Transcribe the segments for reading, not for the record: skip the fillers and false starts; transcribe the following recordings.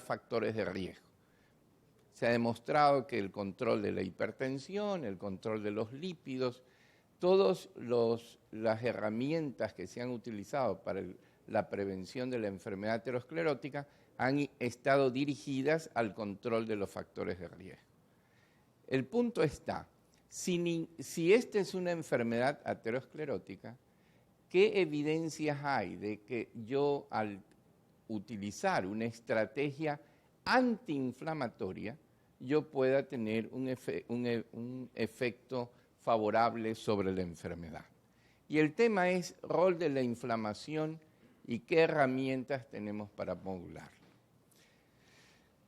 factores de riesgo. Se ha demostrado que el control de la hipertensión, el control de los lípidos, todas las herramientas que se han utilizado para la prevención de la enfermedad aterosclerótica han estado dirigidas al control de los factores de riesgo. El punto está, si esta es una enfermedad aterosclerótica, ¿qué evidencias hay de que yo al utilizar una estrategia antiinflamatoria yo pueda tener un efecto favorable sobre la enfermedad? Y el tema es rol de la inflamación y qué herramientas tenemos para modularlo.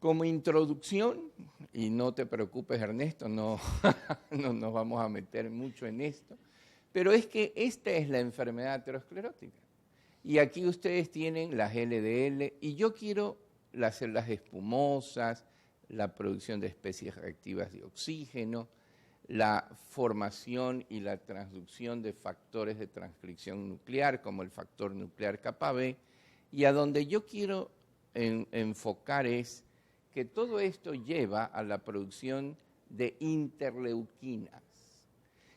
Como introducción, y no te preocupes Ernesto, no nos vamos a meter mucho en esto, pero es que esta es la enfermedad aterosclerótica. Y aquí ustedes tienen las LDL, y yo quiero las células espumosas, la producción de especies reactivas de oxígeno, la formación y la transducción de factores de transcripción nuclear, como el factor nuclear kappa B, y a donde yo quiero enfocar es que todo esto lleva a la producción de interleuquinas.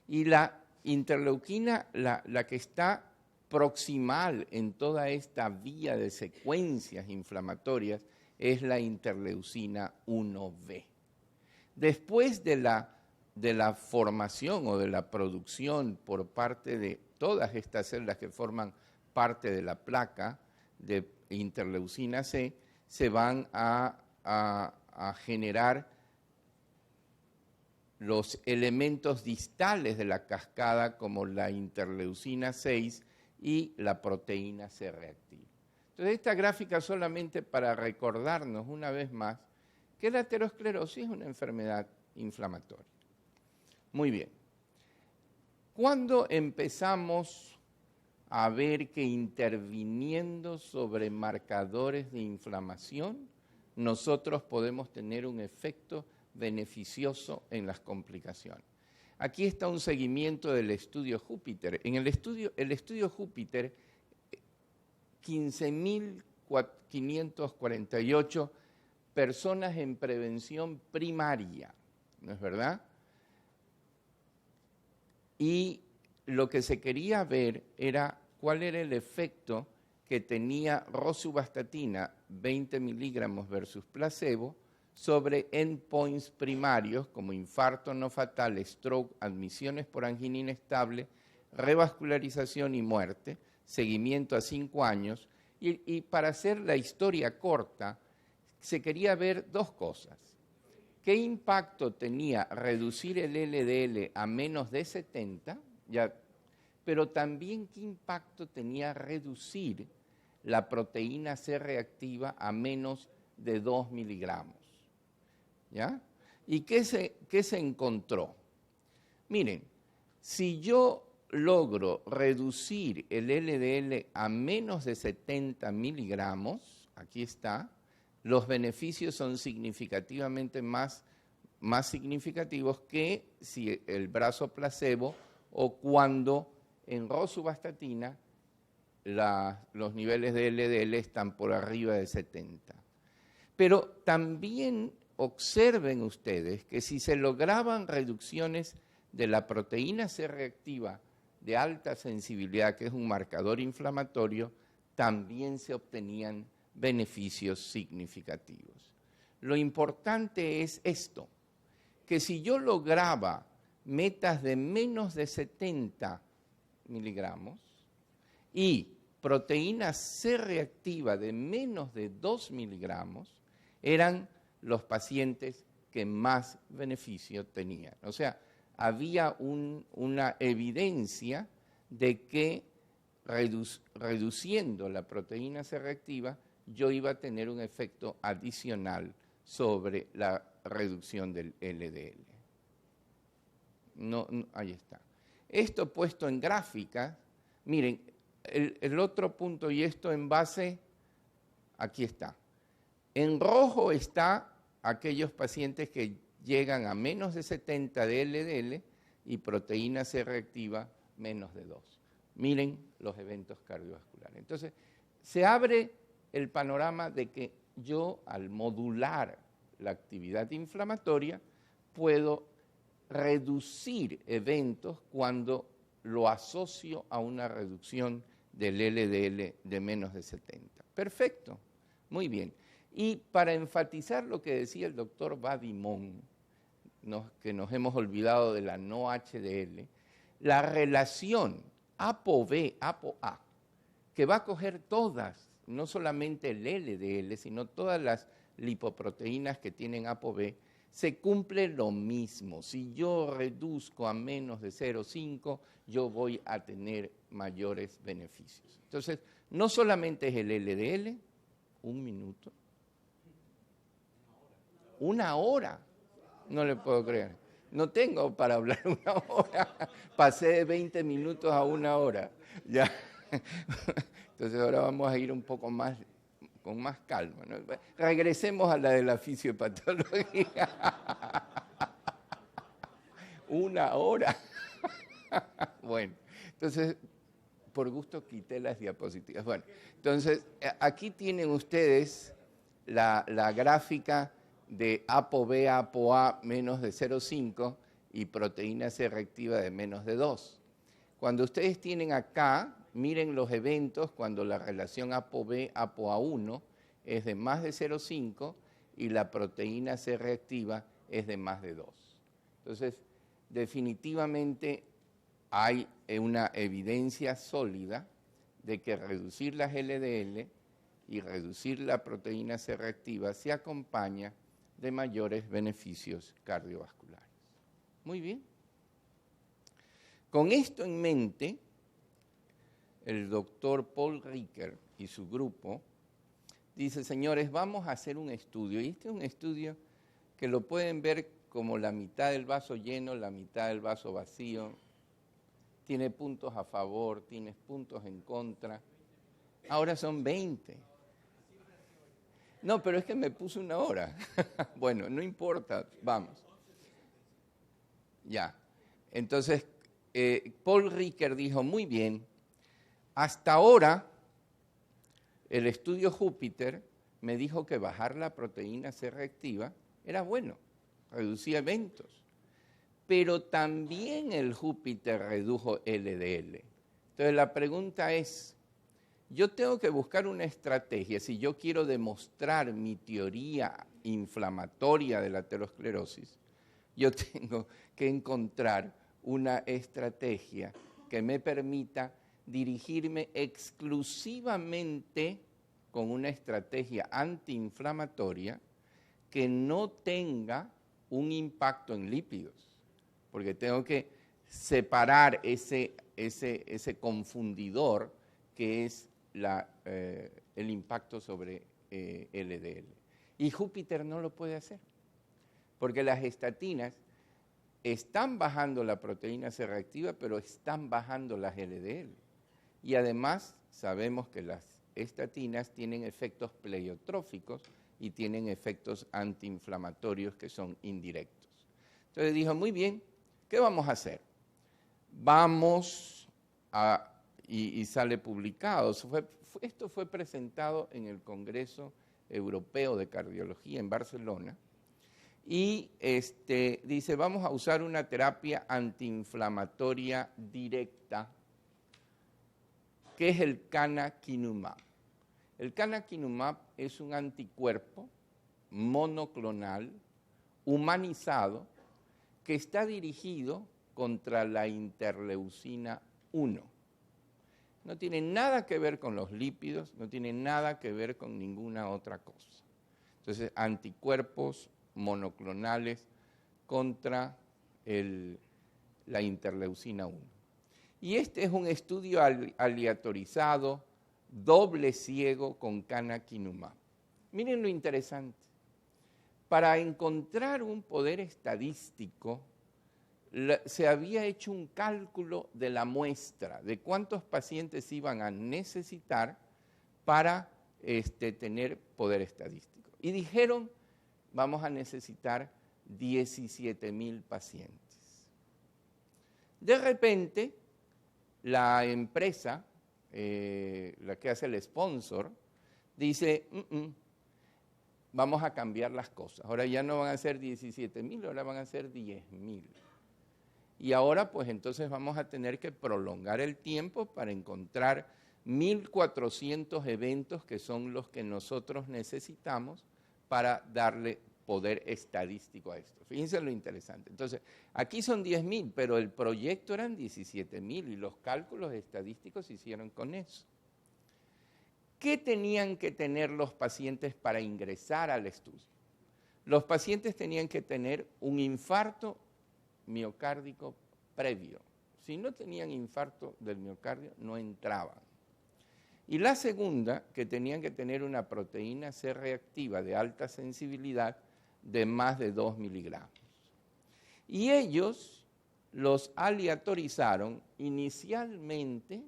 Y la interleuquina, la que está proximal en toda esta vía de secuencias inflamatorias, es la interleucina 1B. Después de la formación o de la producción por parte de todas estas células que forman parte de la placa de interleucina C, se van a generar los elementos distales de la cascada como la interleucina 6 y la proteína C reactiva. Entonces, esta gráfica solamente para recordarnos una vez más que la aterosclerosis es una enfermedad inflamatoria. Muy bien. ¿Cuándo empezamos a ver que interviniendo sobre marcadores de inflamación nosotros podemos tener un efecto beneficioso en las complicaciones? Aquí está un seguimiento del estudio Júpiter. En el estudio Júpiter, 15.548 personas en prevención primaria, ¿no es verdad? Y lo que se quería ver era cuál era el efecto que tenía rosuvastatina, 20 miligramos versus placebo, sobre endpoints primarios como infarto no fatal, stroke, admisiones por angina inestable, revascularización y muerte, seguimiento a 5 años. Y para hacer la historia corta, se quería ver dos cosas. ¿Qué impacto tenía reducir el LDL a menos de 70? Pero también qué impacto tenía reducir la proteína C reactiva a menos de 2 miligramos. ¿Ya? ¿Y qué se encontró? Miren, si yo logro reducir el LDL a menos de 70 miligramos, aquí está, los beneficios son significativamente más significativos que si el brazo placebo o cuando en rosuvastatina los niveles de LDL están por arriba de 70. Pero también observen ustedes que si se lograban reducciones de la proteína C reactiva de alta sensibilidad, que es un marcador inflamatorio, también se obtenían beneficios significativos. Lo importante es esto, que si yo lograba metas de menos de 70 miligramos y proteína C reactiva de menos de 2 miligramos, eran los pacientes que más beneficio tenían. O sea, había una evidencia de que reduciendo la proteína C reactiva, yo iba a tener un efecto adicional sobre la reducción del LDL. Ahí está. Esto puesto en gráfica, miren, el otro punto, y esto en base, aquí está. En rojo está aquellos pacientes que llegan a menos de 70 de LDL y proteína C reactiva menos de 2. Miren los eventos cardiovasculares. Entonces, se abre el panorama de que yo al modular la actividad inflamatoria puedo reducir eventos cuando lo asocio a una reducción del LDL de menos de 70. Perfecto, muy bien. Y para enfatizar lo que decía el doctor Badimon, que nos hemos olvidado de la no HDL, la relación ApoB, ApoA, que va a coger todas, no solamente el LDL, sino todas las lipoproteínas que tienen ApoB, se cumple lo mismo. Si yo reduzco a menos de 0,5, yo voy a tener mayores beneficios. Entonces, no solamente es el LDL, un minuto, una hora, no le puedo creer. No tengo para hablar una hora, pasé de 20 minutos a una hora. Ya. Entonces ahora vamos a ir un poco más, con más calma, ¿no? Regresemos a la de la fisiopatología. Una hora. Bueno, entonces, por gusto quité las diapositivas. Bueno, entonces, aquí tienen ustedes la gráfica de ApoB, ApoA menos de 0,5 y proteína C reactiva de menos de 2. Cuando ustedes tienen acá, miren los eventos cuando la relación ApoB, ApoA1 es de más de 0,5 y la proteína C reactiva es de más de 2. Entonces, definitivamente hay una evidencia sólida de que reducir las LDL y reducir la proteína C reactiva se acompaña de mayores beneficios cardiovasculares. Muy bien. Con esto en mente, el doctor Paul Ricker y su grupo dice, señores, vamos a hacer un estudio. Y este es un estudio que lo pueden ver como la mitad del vaso lleno, la mitad del vaso vacío. Tiene puntos a favor, tiene puntos en contra. Ahora son 20. No, pero es que me puse una hora. Bueno, no importa, vamos. Ya. Entonces, Paul Ricker dijo, muy bien, hasta ahora el estudio Júpiter me dijo que bajar la proteína C reactiva era bueno, reducía eventos. Pero también el Júpiter redujo LDL. Entonces la pregunta es, yo tengo que buscar una estrategia, si yo quiero demostrar mi teoría inflamatoria de la aterosclerosis, yo tengo que encontrar una estrategia que me permita dirigirme exclusivamente con una estrategia antiinflamatoria que no tenga un impacto en lípidos, porque tengo que separar ese confundidor que es el impacto sobre LDL. Y Júpiter no lo puede hacer, porque las estatinas están bajando la proteína C reactiva, pero están bajando las LDL. Y además sabemos que las estatinas tienen efectos pleiotróficos y tienen efectos antiinflamatorios que son indirectos. Entonces dijo, muy bien, ¿qué vamos a hacer? Vamos a, y sale publicado, esto fue presentado en el Congreso Europeo de Cardiología en Barcelona, y dice, vamos a usar una terapia antiinflamatoria directa, que es el canakinumab. El canakinumab es un anticuerpo monoclonal, humanizado, que está dirigido contra la interleucina 1. No tiene nada que ver con los lípidos, no tiene nada que ver con ninguna otra cosa. Entonces, anticuerpos monoclonales contra la interleucina 1. Y este es un estudio aleatorizado, doble ciego con canakinumab. Miren lo interesante. Para encontrar un poder estadístico, se había hecho un cálculo de la muestra, de cuántos pacientes iban a necesitar para tener poder estadístico. Y dijeron, vamos a necesitar 17,000 pacientes. De repente, la empresa, la que hace el sponsor, dice, vamos a cambiar las cosas. Ahora ya no van a ser 17.000, ahora van a ser 10.000. Y ahora pues entonces vamos a tener que prolongar el tiempo para encontrar 1.400 eventos que son los que nosotros necesitamos para darle poder estadístico a esto. Fíjense lo interesante. Entonces, aquí son 10.000, pero el proyecto eran 17.000 y los cálculos estadísticos se hicieron con eso. ¿Qué tenían que tener los pacientes para ingresar al estudio? Los pacientes tenían que tener un infarto miocárdico previo. Si no tenían infarto del miocardio, no entraban. Y la segunda, que tenían que tener una proteína C reactiva de alta sensibilidad de más de 2 miligramos. Y ellos los aleatorizaron inicialmente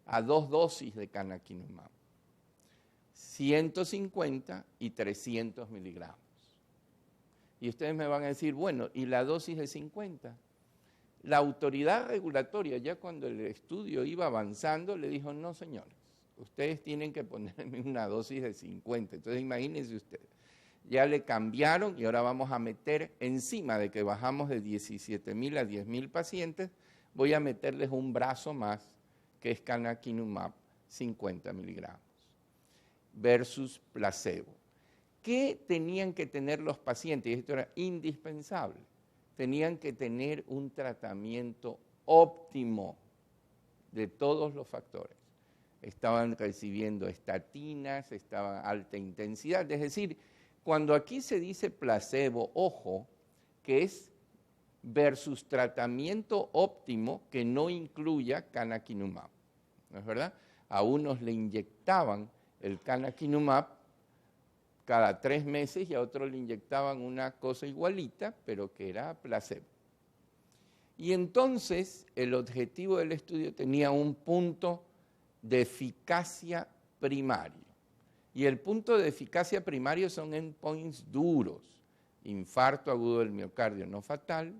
a 2 dosis de canakinumab, 150 y 300 miligramos. Y ustedes me van a decir, bueno, ¿y la dosis de 50? La autoridad regulatoria, ya cuando el estudio iba avanzando, le dijo, no señores, ustedes tienen que ponerme una dosis de 50. Entonces imagínense ustedes, ya le cambiaron y ahora vamos a meter, encima de que bajamos de 17.000 a 10.000 pacientes, voy a meterles un brazo más, que es canakinumab, 50 miligramos, versus placebo. ¿Qué tenían que tener los pacientes? Y esto era indispensable. Tenían que tener un tratamiento óptimo de todos los factores. Estaban recibiendo estatinas, estaban a alta intensidad. Es decir, cuando aquí se dice placebo, ojo, que es versus tratamiento óptimo que no incluya canakinumab. ¿No es verdad? A unos le inyectaban el canakinumab cada 3 meses y a otros le inyectaban una cosa igualita, pero que era placebo. Y entonces el objetivo del estudio tenía un punto de eficacia primario. Y el punto de eficacia primario son endpoints duros: infarto agudo del miocardio no fatal,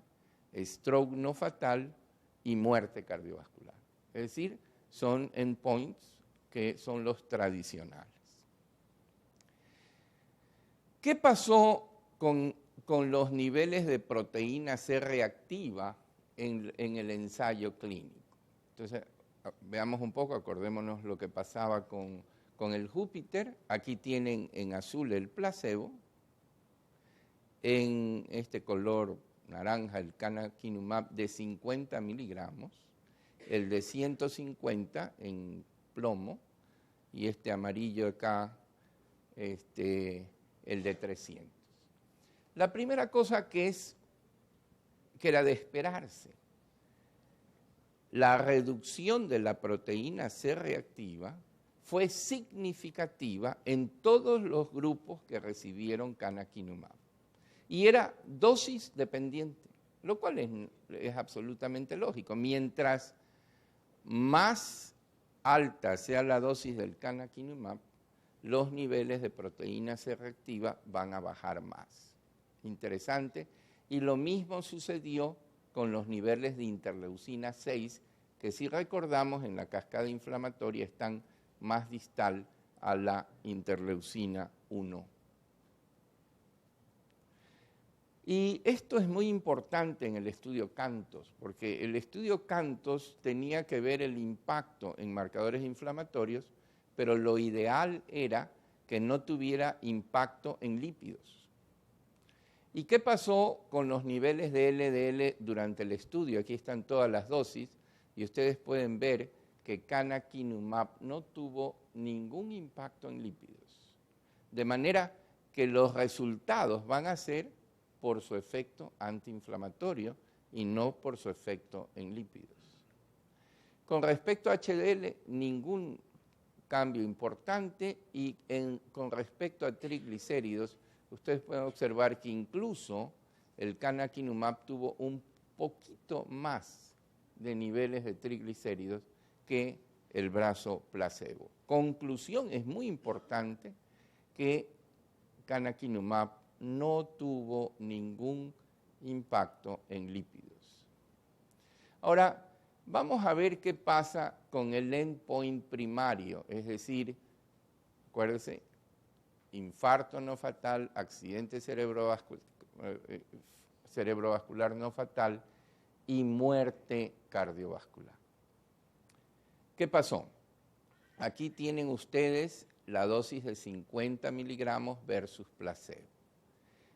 stroke no fatal y muerte cardiovascular. Es decir, son endpoints que son los tradicionales. ¿Qué pasó con los niveles de proteína C reactiva en el ensayo clínico? Entonces, veamos un poco, acordémonos lo que pasaba con el Júpiter. Aquí tienen en azul el placebo, en este color naranja el canakinumab de 50 miligramos, el de 150 en plomo y este amarillo acá, el de 300. La primera cosa que era de esperarse, la reducción de la proteína C reactiva fue significativa en todos los grupos que recibieron canakinumab. Y era dosis dependiente, lo cual es absolutamente lógico. Mientras más alta sea la dosis del canakinumab, los niveles de proteína C reactiva van a bajar más. Interesante. Y lo mismo sucedió con los niveles de interleucina 6, que si recordamos en la cascada inflamatoria están más distal a la interleucina 1. Y esto es muy importante en el estudio CANTOS, porque el estudio CANTOS tenía que ver el impacto en marcadores inflamatorios, pero lo ideal era que no tuviera impacto en lípidos. ¿Y qué pasó con los niveles de LDL durante el estudio? Aquí están todas las dosis y ustedes pueden ver que canakinumab no tuvo ningún impacto en lípidos. De manera que los resultados van a ser por su efecto antiinflamatorio y no por su efecto en lípidos. Con respecto a HDL, ningún cambio importante, y con respecto a triglicéridos, ustedes pueden observar que incluso el canakinumab tuvo un poquito más de niveles de triglicéridos que el brazo placebo. Conclusión, es muy importante que canakinumab no tuvo ningún impacto en lípidos. Ahora, vamos a ver qué pasa con el endpoint primario, es decir, acuérdense, infarto no fatal, accidente cerebrovascular no fatal y muerte cardiovascular. ¿Qué pasó? Aquí tienen ustedes la dosis de 50 miligramos versus placebo.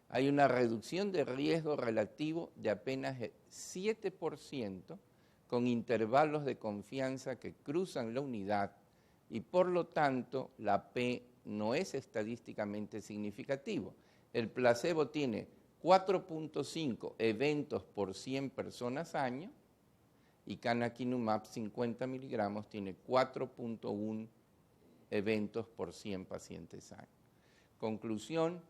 Hay una reducción de riesgo relativo de apenas 7%, con intervalos de confianza que cruzan la unidad y por lo tanto la P no es estadísticamente significativo. El placebo tiene 4.5 eventos por 100 personas año y canakinumab 50 miligramos tiene 4.1 eventos por 100 pacientes año. Conclusión,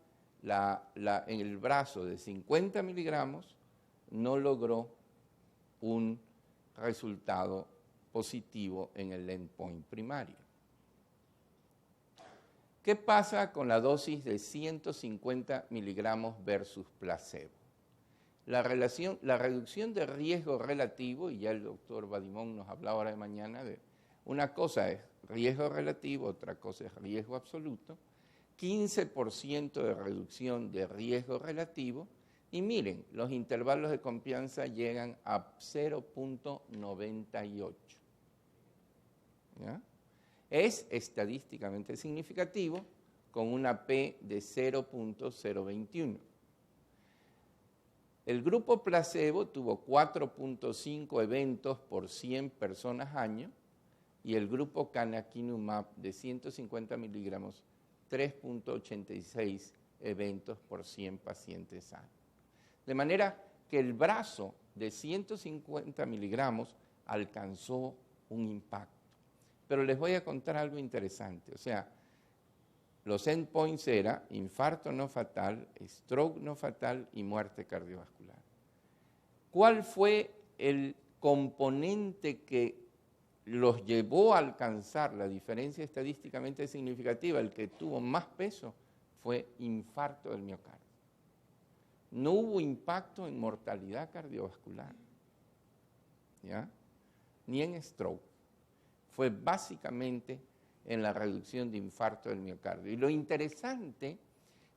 en el brazo de 50 miligramos no logró un resultado positivo en el endpoint primario. ¿Qué pasa con la dosis de 150 miligramos versus placebo? La reducción de riesgo relativo, y ya el doctor Badimón nos hablaba ahora de mañana, de una cosa es riesgo relativo, otra cosa es riesgo absoluto, 15% de reducción de riesgo relativo, y miren, los intervalos de confianza llegan a 0.98. ¿Ya? Es estadísticamente significativo con una P de 0.021. El grupo placebo tuvo 4.5 eventos por 100 personas año y el grupo canakinumab de 150 miligramos 3.86 eventos por 100 pacientes año. De manera que el brazo de 150 miligramos alcanzó un impacto. Pero les voy a contar algo interesante. O sea, los endpoints eran infarto no fatal, stroke no fatal y muerte cardiovascular. ¿Cuál fue el componente que los llevó a alcanzar la diferencia estadísticamente significativa? El que tuvo más peso fue infarto del miocardio. No hubo impacto en mortalidad cardiovascular, ¿ya? Ni en stroke. Fue básicamente en la reducción de infarto del miocardio. Y lo interesante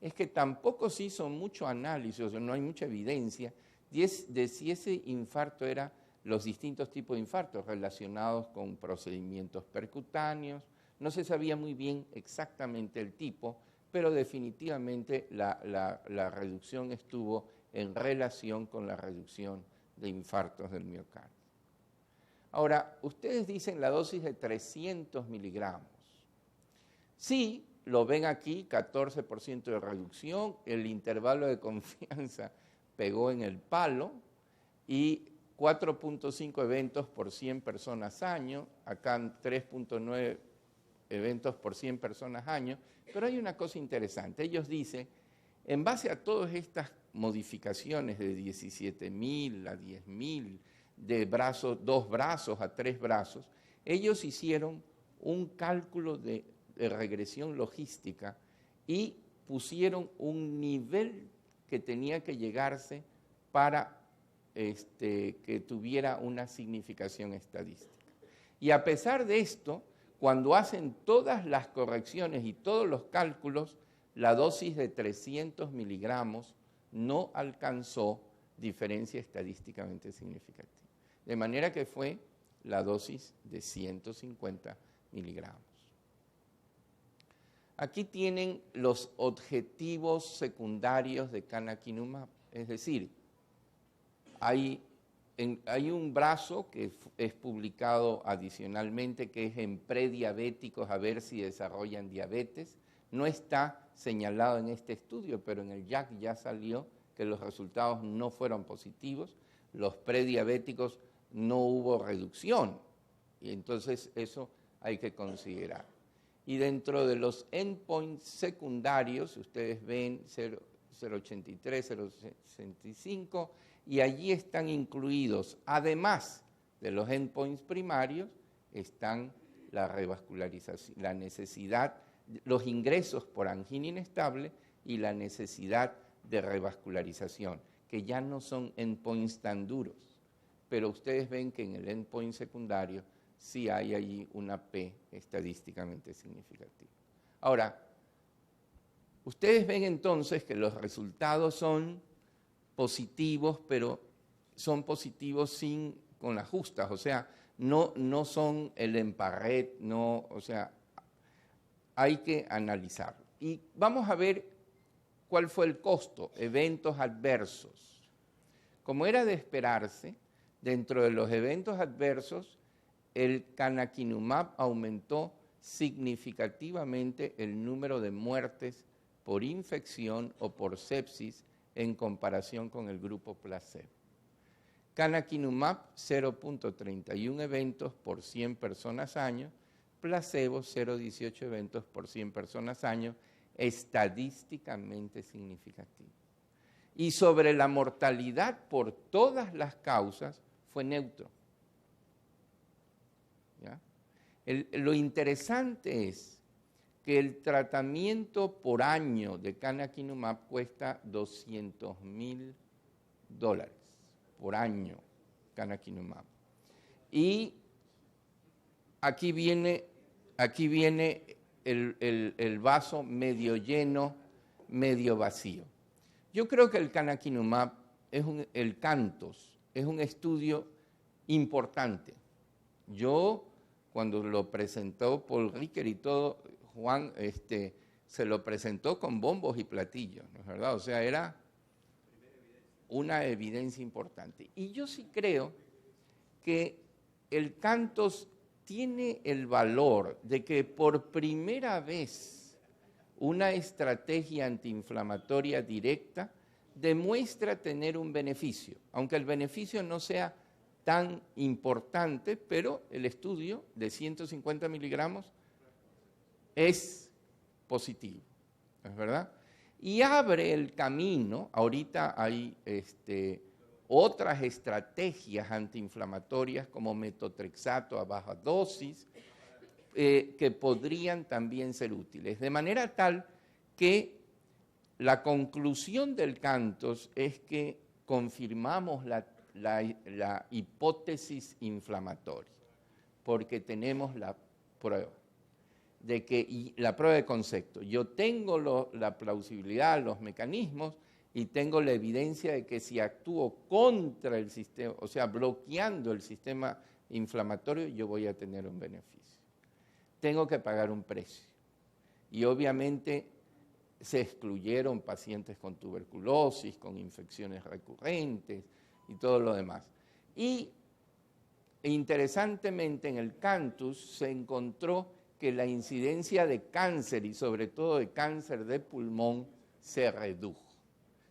es que tampoco se hizo mucho análisis, o sea, no hay mucha evidencia de si ese infarto era los distintos tipos de infartos relacionados con procedimientos percutáneos. No se sabía muy bien exactamente el tipo, pero definitivamente la reducción estuvo en relación con la reducción de infartos del miocardio. Ahora, ustedes dicen la dosis de 300 miligramos. Sí, lo ven aquí, 14% de reducción, el intervalo de confianza pegó en el palo y 4.5 eventos por 100 personas año, acá 3.9 eventos por 100 personas año, pero hay una cosa interesante. Ellos dicen, en base a todas estas modificaciones de 17.000 a 10.000, de dos brazos a 3 brazos, ellos hicieron un cálculo de regresión logística y pusieron un nivel que tenía que llegarse para que tuviera una significación estadística. Y a pesar de esto, cuando hacen todas las correcciones y todos los cálculos, la dosis de 300 miligramos no alcanzó diferencia estadísticamente significativa. De manera que fue la dosis de 150 miligramos. Aquí tienen los objetivos secundarios de canakinumab, es decir, hay un brazo que es publicado adicionalmente que es en prediabéticos a ver si desarrollan diabetes. No está señalado en este estudio, pero en el JACC ya salió que los resultados no fueron positivos. Los prediabéticos no hubo reducción y entonces eso hay que considerar. Y dentro de los endpoints secundarios, ustedes ven 0,83, 0,65, y allí están incluidos, además de los endpoints primarios, están la revascularización, la necesidad, los ingresos por angina inestable y la necesidad de revascularización, que ya no son endpoints tan duros, pero ustedes ven que en el endpoint secundario sí hay allí una P estadísticamente significativa. Ahora, Ustedes ven entonces que los resultados son positivos, pero son positivos con las justas, o sea, no son el emparret, no, o sea, hay que analizarlo. Y vamos a ver cuál fue el costo, eventos adversos. Como era de esperarse, dentro de los eventos adversos, el canakinumab aumentó significativamente el número de muertes por infección o por sepsis en comparación con el grupo placebo. Canakinumab 0.31 eventos por 100 personas año, placebo 0.18 eventos por 100 personas año, estadísticamente significativo. Y sobre la mortalidad por todas las causas fue neutro. ¿Ya? Lo interesante es que el tratamiento por año de canakinumab cuesta $200,000 por año, canakinumab. Y aquí viene el vaso medio lleno, medio vacío. Yo creo que el canakinumab, el CANTOS, es un estudio importante. Yo, cuando lo presentó Paul Ricker y todo, Juan se lo presentó con bombos y platillos, ¿no es verdad? O sea, era una evidencia importante. Y yo sí creo que el CANTOS tiene el valor de que por primera vez una estrategia antiinflamatoria directa demuestra tener un beneficio, aunque el beneficio no sea tan importante, pero el estudio de 150 miligramos es positivo, ¿es verdad? Y abre el camino, ahorita hay otras estrategias antiinflamatorias como metotrexato a baja dosis, que podrían también ser útiles. De manera tal que la conclusión del CANTOS es que confirmamos la hipótesis inflamatoria, porque tenemos la prueba y la prueba de concepto. Yo tengo la plausibilidad, los mecanismos, y tengo la evidencia de que si actúo contra el sistema, o sea, bloqueando el sistema inflamatorio, yo voy a tener un beneficio. Tengo que pagar un precio. Y obviamente se excluyeron pacientes con tuberculosis, con infecciones recurrentes y todo lo demás. Y interesantemente en el CANTOS se encontró que la incidencia de cáncer y sobre todo de cáncer de pulmón se redujo.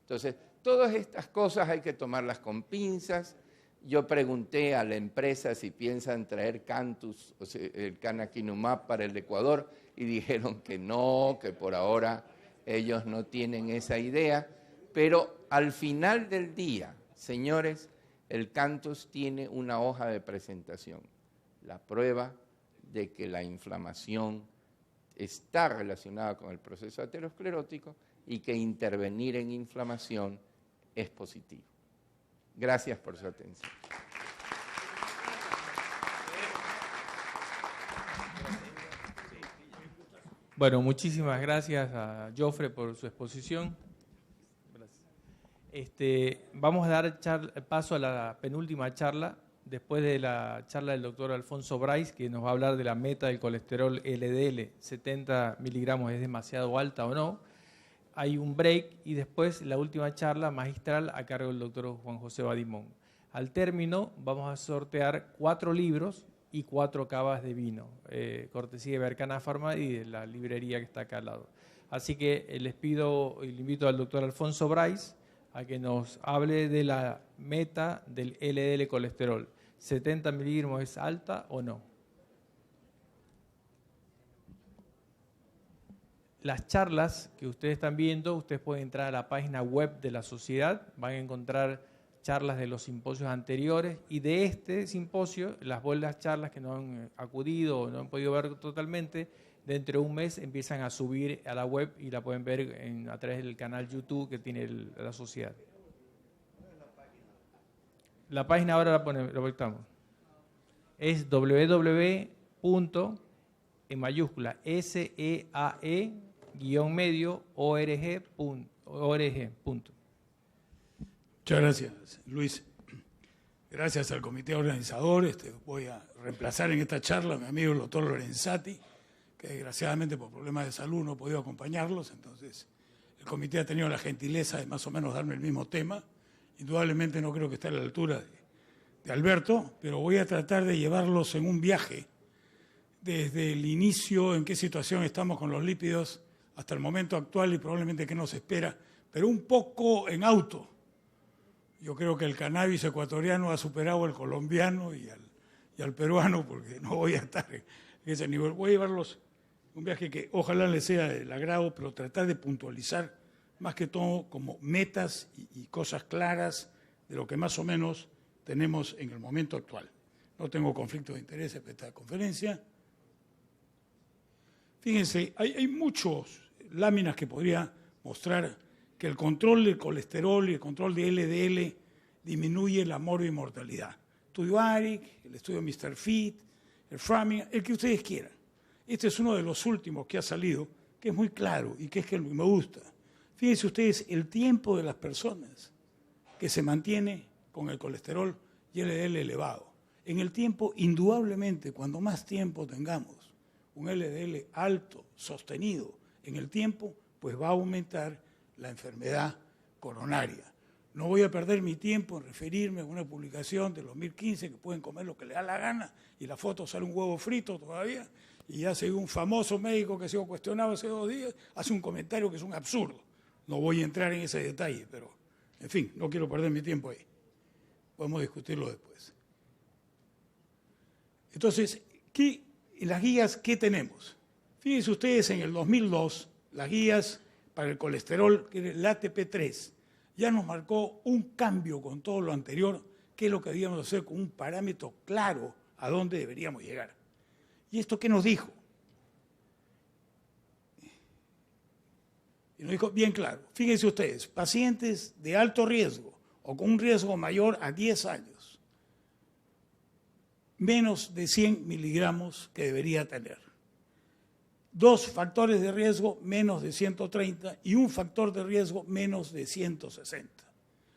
Entonces, todas estas cosas hay que tomarlas con pinzas. Yo pregunté a la empresa si piensan traer CANTOS, o sea, el canakinumab para el Ecuador, y dijeron que no, que por ahora ellos no tienen esa idea. Pero al final del día, señores, el CANTOS tiene una hoja de presentación, la prueba de que la inflamación está relacionada con el proceso aterosclerótico y que intervenir en inflamación es positivo. Gracias por su atención. Bueno, muchísimas gracias a Jofre por su exposición. Vamos a dar paso a la penúltima charla, después de la charla del doctor Alfonso Bryce, que nos va a hablar de la meta del colesterol LDL, 70 miligramos es demasiado alta o no. Hay un break y después la última charla magistral a cargo del doctor Juan José Badimón. Al término vamos a sortear 4 libros y 4 cavas de vino, cortesía de Bercana Pharma y de la librería que está acá al lado. Así que les pido y le invito al doctor Alfonso Bryce a que nos hable de la meta del LDL colesterol. ¿70 miligramos es alta o no? Las charlas que ustedes están viendo, ustedes pueden entrar a la página web de la sociedad, van a encontrar charlas de los simposios anteriores y de este simposio, las buenas charlas que no han acudido o no han podido ver totalmente, dentro de un mes empiezan a subir a la web y la pueden ver a través del canal YouTube que tiene la sociedad. La página ahora la voltamos. Es www. en mayúscula SEAE colesterol-medio.org. Muchas gracias, Luis. Gracias al comité organizador. Voy a reemplazar en esta charla a mi amigo el doctor Lorenzati, que desgraciadamente por problemas de salud no ha podido acompañarlos. Entonces, el comité ha tenido la gentileza de más o menos darme el mismo tema. Indudablemente no creo que esté a la altura de Alberto, pero voy a tratar de llevarlos en un viaje desde el inicio, en qué situación estamos con los lípidos, hasta el momento actual y probablemente qué nos espera, pero un poco en auto. Yo creo que el cannabis ecuatoriano ha superado al colombiano y al peruano, porque no voy a estar en ese nivel. Voy a llevarlos un viaje que ojalá les sea del agrado, pero tratar de puntualizar más que todo como metas y cosas claras de lo que más o menos tenemos en el momento actual. No tengo conflicto de intereses para esta conferencia. Fíjense, hay muchas láminas que podría mostrar que el control del colesterol y el control de LDL disminuye la mortalidad. Estudio ARIC, el estudio Mr. Fit, el Framingham, el que ustedes quieran. Este es uno de los últimos que ha salido, que es muy claro y que es que me gusta. Fíjense ustedes el tiempo de las personas que se mantiene con el colesterol y LDL elevado. En el tiempo, indudablemente, cuando más tiempo tengamos un LDL alto, sostenido en el tiempo, pues va a aumentar la enfermedad coronaria. No voy a perder mi tiempo en referirme a una publicación del 2015 que pueden comer lo que les da la gana y la foto sale un huevo frito todavía y ya se ve un famoso médico que ha sido cuestionado hace 2 días, hace un comentario que es un absurdo. No voy a entrar en ese detalle, pero en fin, no quiero perder mi tiempo ahí. Podemos discutirlo después. Entonces, en las guías, ¿qué tenemos? Fíjense ustedes, en el 2002, las guías para el colesterol, que era el ATP3, ya nos marcó un cambio con todo lo anterior, que es lo que debíamos hacer con un parámetro claro a dónde deberíamos llegar. ¿Y esto qué nos dijo? Y nos dijo bien claro, fíjense ustedes, pacientes de alto riesgo o con un riesgo mayor a 10 años, menos de 100 miligramos que debería tener. 2 factores de riesgo menos de 130 y un factor de riesgo menos de 160.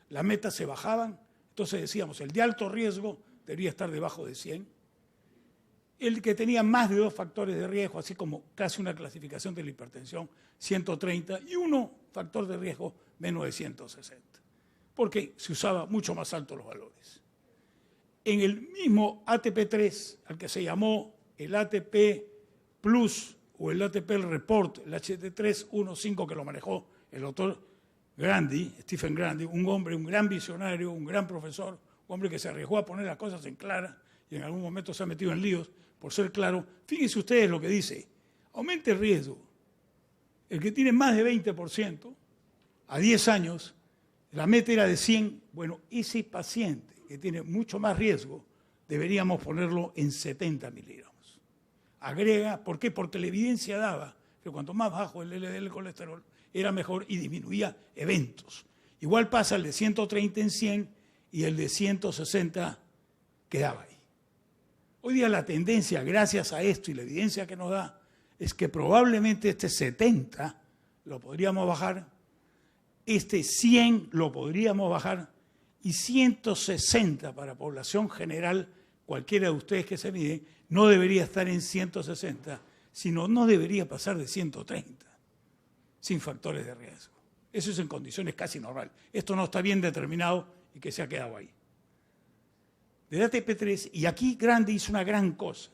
Las metas se bajaban, entonces decíamos, el de alto riesgo debería estar debajo de 100. El que tenía más de 2 factores de riesgo, así como casi una clasificación de la hipertensión, 130, y uno factor de riesgo menos de 160, porque se usaba mucho más alto los valores. En el mismo ATP3, al que se llamó el ATP Plus, o el ATP Report, el HT315 que lo manejó el doctor Grandi, Stephen Grandi, un hombre, un gran visionario, un gran profesor, un hombre que se arriesgó a poner las cosas en clara y en algún momento se ha metido en líos por ser claro. Fíjense ustedes lo que dice, aumente el riesgo. El que tiene más de 20% a 10 años, la meta era de 100, bueno, ese paciente que tiene mucho más riesgo, deberíamos ponerlo en 70 miligramos. Agrega, ¿por qué? Porque la evidencia daba que cuanto más bajo el LDL, el colesterol, era mejor y disminuía eventos. Igual pasa el de 130 en 100 y el de 160 quedaba ahí. Hoy día la tendencia, gracias a esto y la evidencia que nos da, es que probablemente este 70 lo podríamos bajar, este 100 lo podríamos bajar y 160 para población general, cualquiera de ustedes que se mide, no debería estar en 160, sino no debería pasar de 130, sin factores de riesgo. Eso es en condiciones casi normales. Esto no está bien determinado y que se ha quedado ahí. Del ATP3, y aquí Grandi hizo una gran cosa,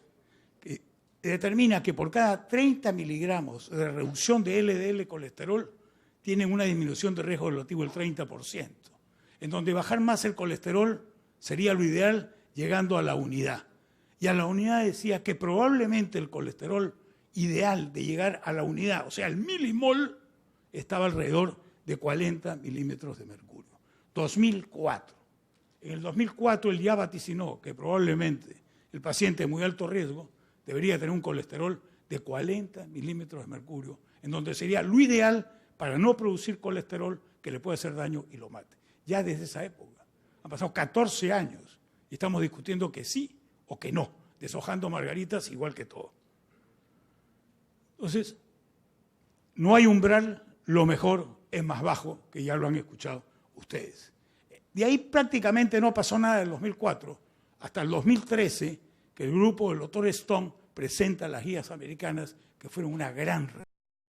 que determina que por cada 30 miligramos de reducción de LDL colesterol, tienen una disminución de riesgo relativo del 30%, en donde bajar más el colesterol sería lo ideal, llegando a la unidad. Y a la unidad decía que probablemente el colesterol ideal de llegar a la unidad, o sea, el milimol, estaba alrededor de 40 milímetros de mercurio. 2004. En el 2004 él ya vaticinó que probablemente el paciente de muy alto riesgo debería tener un colesterol de 40 milímetros de mercurio, en donde sería lo ideal para no producir colesterol que le puede hacer daño y lo mate. Ya desde esa época. Han pasado 14 años y estamos discutiendo que sí o que no, deshojando margaritas igual que todo. Entonces, no hay umbral, lo mejor es más bajo, que ya lo han escuchado ustedes. De ahí prácticamente no pasó nada en el 2004, hasta el 2013, que el grupo del doctor Stone presenta las guías americanas, que fueron una gran